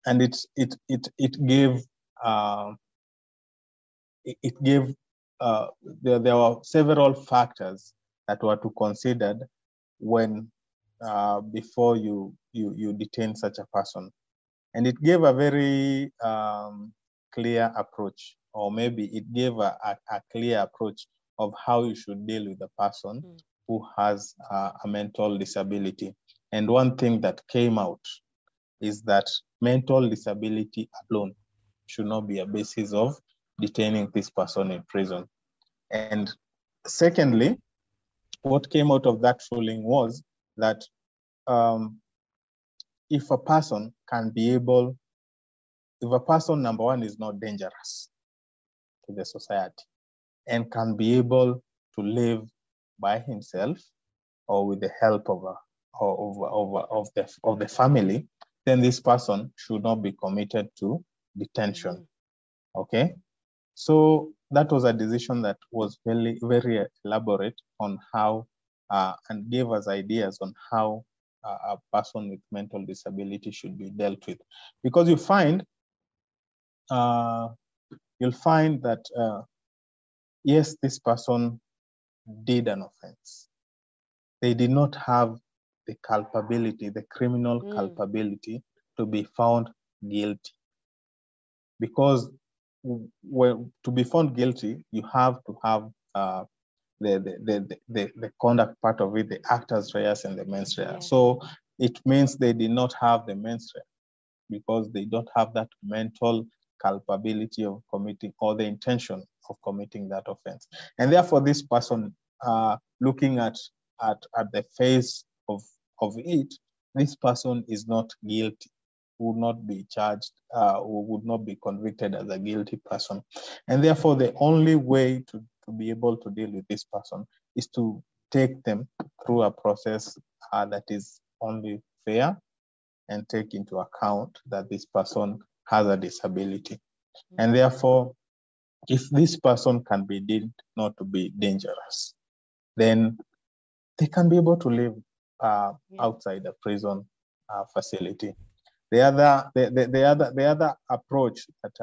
and it gave there were several factors that were to considered when before you detain such a person. And it gave a very clear approach, or maybe it gave a clear approach of how you should deal with a person who has a mental disability. And one thing that came out is that mental disability alone should not be a basis of detaining this person in prison. And secondly, what came out of that ruling was that if a person, number one, is not dangerous to the society and can be able to live by himself or with the help of the family, then this person should not be committed to detention. Okay, so that was a decision that was very, very elaborate on how and gave us ideas on how a person with mental disability should be dealt with. Because you'll find that yes, this person did an offense. They did not have the culpability, the criminal culpability, to be found guilty. Because to be found guilty, you have to have the conduct part of it, the actus reus and the mens rea. So it means they did not have the mens rea because they don't have that mental culpability of committing or the intention of committing that offense. And therefore, this person, looking at the face of it, this person is not guilty, would not be charged, or would not be convicted as a guilty person. And therefore, the only way to be able to deal with this person is to take them through a process that is only fair and take into account that this person has a disability. And therefore, if this person can be deemed not to be dangerous, then they can be able to live outside the prison facility. The other approach that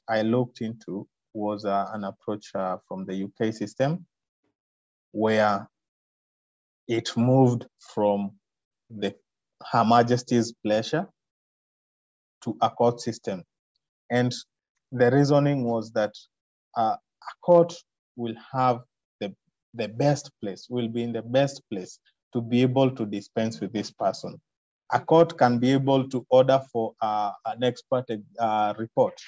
I looked into was an approach from the UK system, where it moved from Her Majesty's pleasure to a court system. And the reasoning was that a court will have the best place, will be in the best place to be able to dispense with this person. A court can be able to order for an expert report,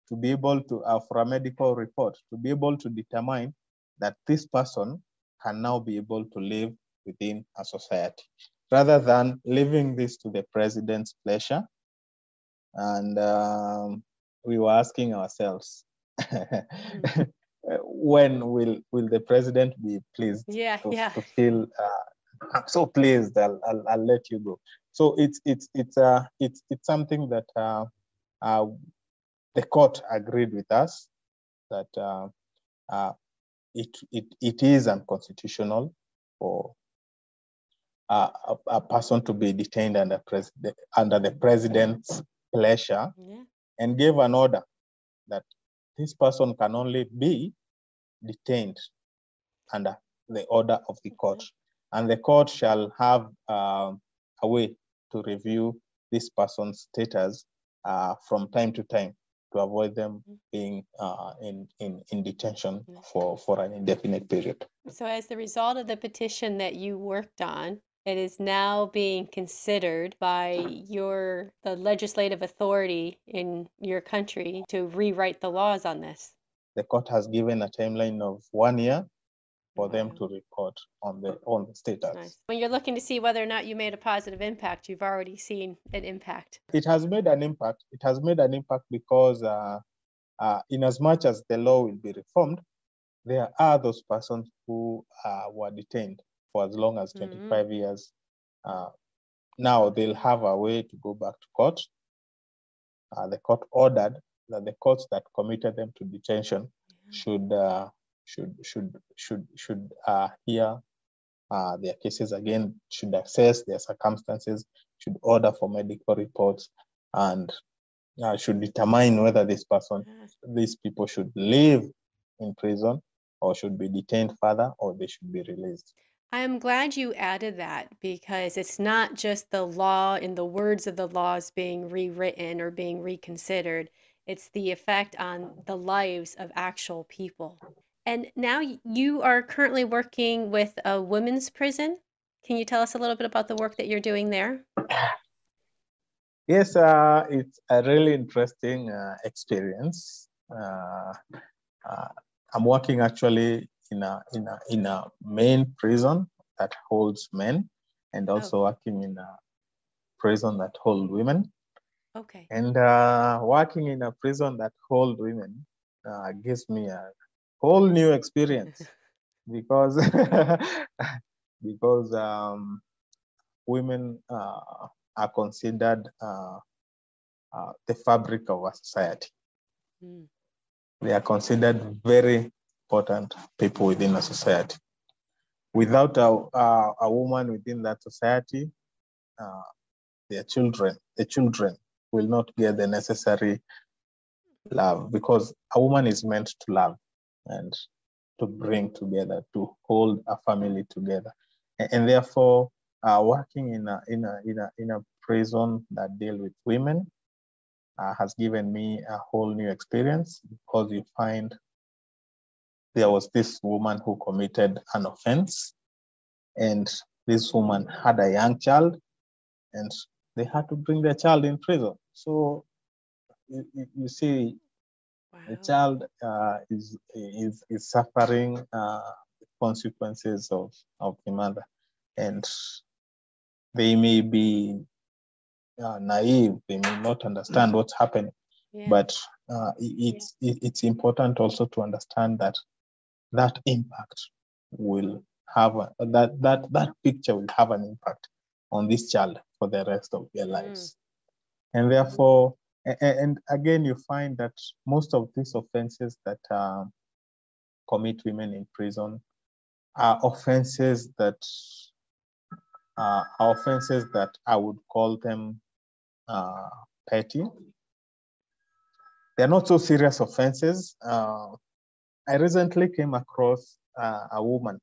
to be able to, for a medical report, to be able to determine that this person can now be able to live within a society, rather than leaving this to the president's pleasure and we were asking ourselves, when will the president be pleased to feel? I'm so pleased. I'll let you go. So it's something that the court agreed with us that it is unconstitutional for a person to be detained under the president's pleasure, and gave an order that this person can only be detained under the order of the court, and the court shall have a way to review this person's status from time to time to avoid them being in detention for an indefinite period. So as the result of the petition that you worked on, it is now being considered by the legislative authority in your country to rewrite the laws on this. The court has given a timeline of 1 year for them to report on the status. Nice. When you're looking to see whether or not you made a positive impact, you've already seen an impact. It has made an impact. It has made an impact because in as much as the law will be reformed, there are those persons who were detained for as long as 25 years. Now they'll have a way to go back to court. The court ordered that the courts that committed them to detention should hear their cases again, should assess their circumstances, should order for medical reports, and should determine whether these people should live in prison or should be detained further, or they should be released. I'm glad you added that, because it's not just the law and the words of the laws being rewritten or being reconsidered. It's the effect on the lives of actual people. And now you are currently working with a women's prison. Can you tell us a little bit about the work that you're doing there? Yes, it's a really interesting experience. I'm working actually in a main prison that holds men, and also working in a prison that holds women. Okay. And working in a prison that holds women gives me a whole new experience because women are considered the fabric of a society. They are considered very important people within a society. Without a woman within that society, the children will not get the necessary love, because a woman is meant to love and to bring together, to hold a family together, and therefore working in a prison that deals with women has given me a whole new experience, because you find there was this woman who committed an offense, and this woman had a young child, and they had to bring their child in prison. So you see, the child is suffering consequences of the mother, and they may be naive, they may not understand what's happening, but it's important also to understand that impact will have that picture will have an impact on this child for the rest of their lives. And therefore, and again, you find that most of these offenses that commit women in prison are offenses that I would call them petty. They're not so serious offenses. I recently came across a woman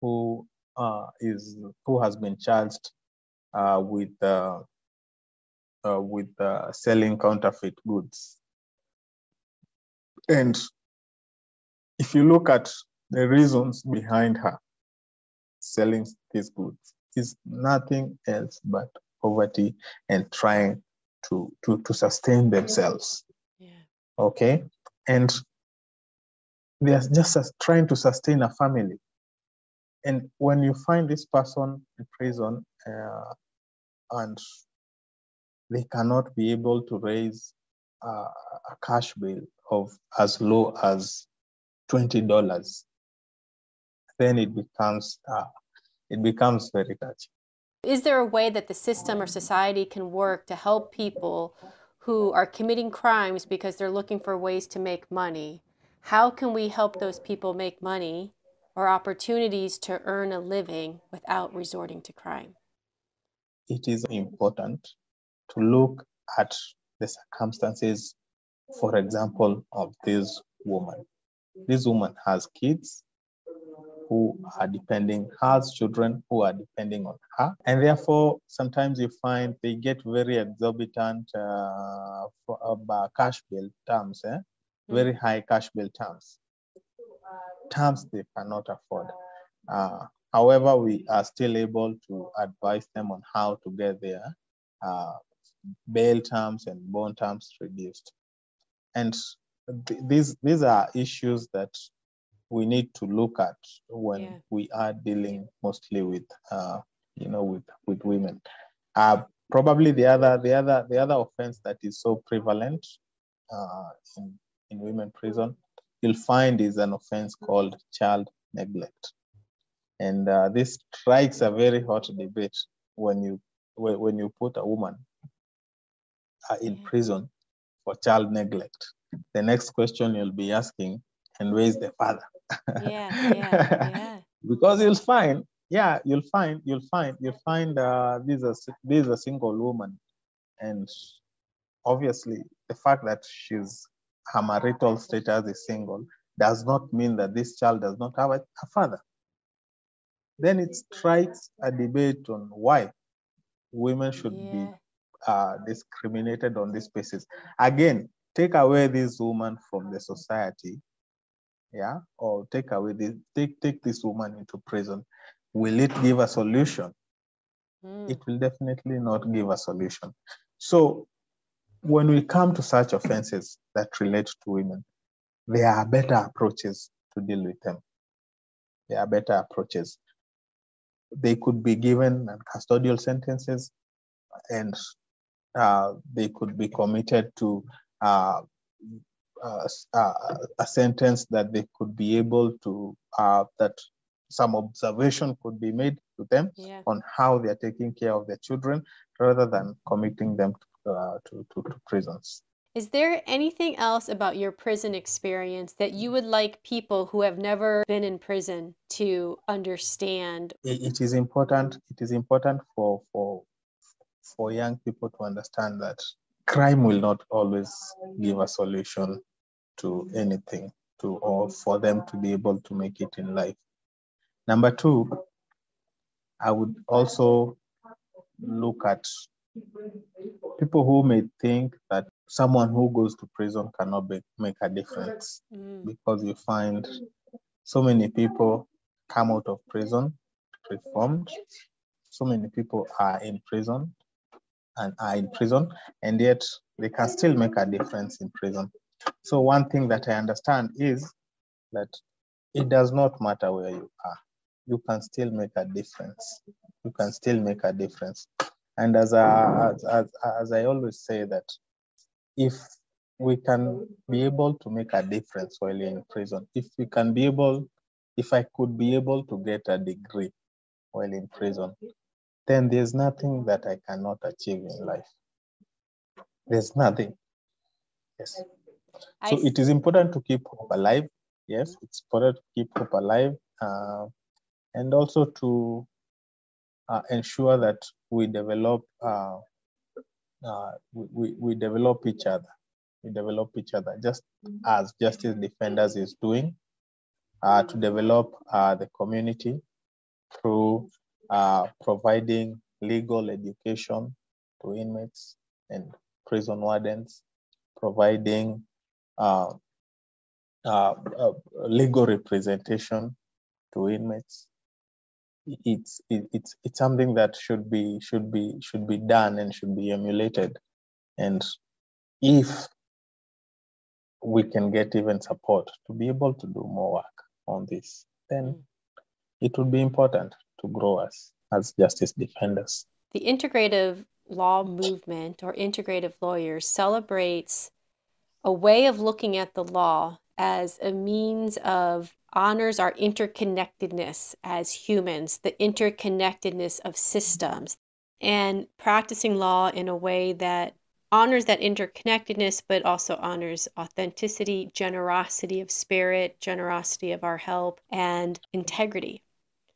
who has been charged with selling counterfeit goods. And if you look at the reasons behind her selling these goods, is nothing else but poverty and trying to sustain themselves. Okay, and they are just trying to sustain a family. And when you find this person in prison and they cannot be able to raise a cash bill of as low as $20, then it becomes very touchy. Is there a way that the system or society can work to help people who are committing crimes because they're looking for ways to make money? How can we help those people make money or opportunities to earn a living without resorting to crime? It is important to look at the circumstances, for example, of this woman. This woman has kids who are has children who are depending on her. And therefore, sometimes you find they get very exorbitant cash bill terms, very high cash bill terms they cannot afford. However, we are still able to advise them on how to get their bail terms and bond terms reduced. And these are issues that we need to look at when we are dealing mostly with with women. Probably the other offense that is so prevalent in women prison, you'll find, is an offense called child neglect. And this strikes a very hot debate when you put a woman in prison for child neglect. The next question you'll be asking, and where is the father? Because you'll find this is a single woman, and obviously the fact that her marital status is single does not mean that this child does not have a father. Then it strikes a debate on why women should be discriminated on this basis. Again, take away this woman from the society, or take this woman into prison. Will it give a solution? It will definitely not give a solution. So when we come to such offenses that relate to women, there are better approaches to deal with them. There are better approaches. They could be given custodial sentences, and they could be committed to a sentence that they could be able to, that some observation could be made to them on how they're taking care of their children, rather than committing them to prisons. Is there anything else about your prison experience that you would like people who have never been in prison to understand? It is important. It is important for young people to understand that crime will not always give a solution to anything, or for them to be able to make it in life. Number two, I would also look at people who may think that someone who goes to prison cannot make a difference, because you find so many people come out of prison reformed. So many people are in prison, and yet they can still make a difference in prison. So one thing that I understand is that it does not matter where you are. You can still make a difference. You can still make a difference. And as I always say, that if we can be able to make a difference while in prison, if I could be able to get a degree while in prison, then there's nothing that I cannot achieve in life. There's nothing. Yes. So it is important to keep hope alive. Yes, it's important to keep hope alive, and also to ensure that we develop we develop each other. We develop each other, just as Justice Defenders is doing, to develop the community through providing legal education to inmates and prison wardens, providing legal representation to inmates. It's something that should be done and should be emulated. And if we can get even support to be able to do more work on this, then it would be important to grow us as Justice Defenders. The integrative law movement or integrative lawyers celebrates a way of looking at the law as a means of honors our interconnectedness as humans, the interconnectedness of systems, and practicing law in a way that honors that interconnectedness, but also honors authenticity, generosity of spirit, generosity of our help, and integrity.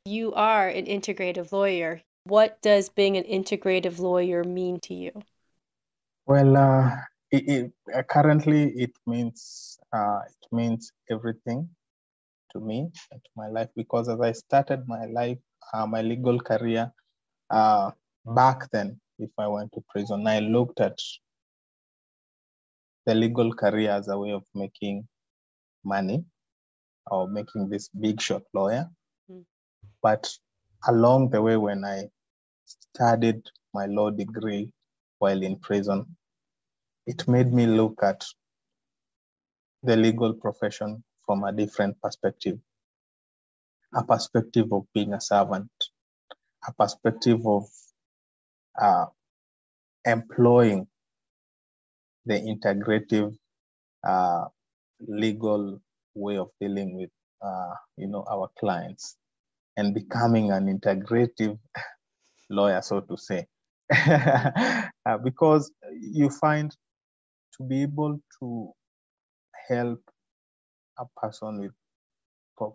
You are an integrative lawyer. What does being an integrative lawyer mean to you? Well, currently it means everything to me and to my life, because as I started my life, my legal career, back then, if I went to prison, I looked at the legal career as a way of making money or making this big shot lawyer. But along the way, when I studied my law degree while in prison, it made me look at the legal profession from a different perspective, a perspective of being a servant, a perspective of employing the integrative legal way of dealing with our clients, and becoming an integrative lawyer, so to say. Because you find, to be able to help a person with,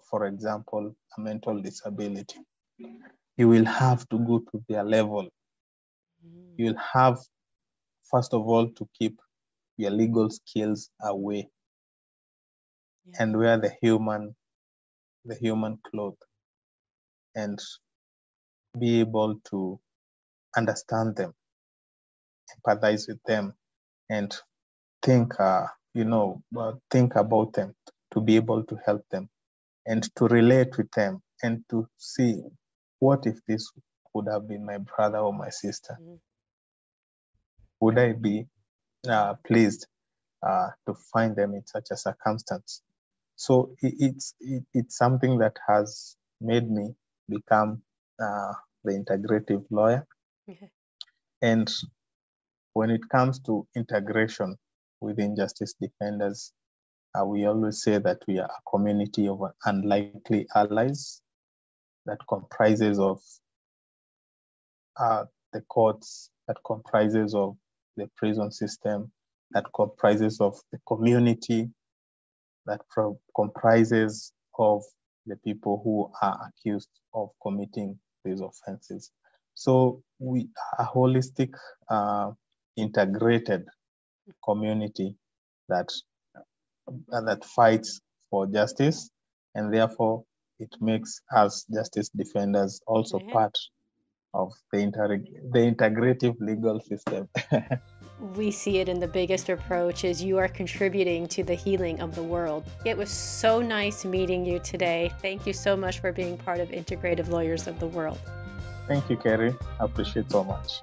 for example, a mental disability, you will have to go to their level. You will have, first of all, to keep your legal skills away and wear the human cloth, and be able to understand them, empathize with them, and think about them, to be able to help them and to relate with them, and to see, what if this would have been my brother or my sister? Would I be pleased to find them in such a circumstance? So it's something that has made me become the integrative lawyer. And when it comes to integration within Justice Defenders, we always say that we are a community of unlikely allies that comprises of the courts, that comprises of the prison system, that comprises of the community, that comprises of the people who are accused of committing these offenses. So we are a holistic, integrated community that fights for justice, and therefore it makes us Justice Defenders also part of the integrative legal system. We see it in the biggest approach is you are contributing to the healing of the world. It was so nice meeting you today. Thank you so much for being part of Integrative Lawyers of the World. Thank you, Kerry. I appreciate so much.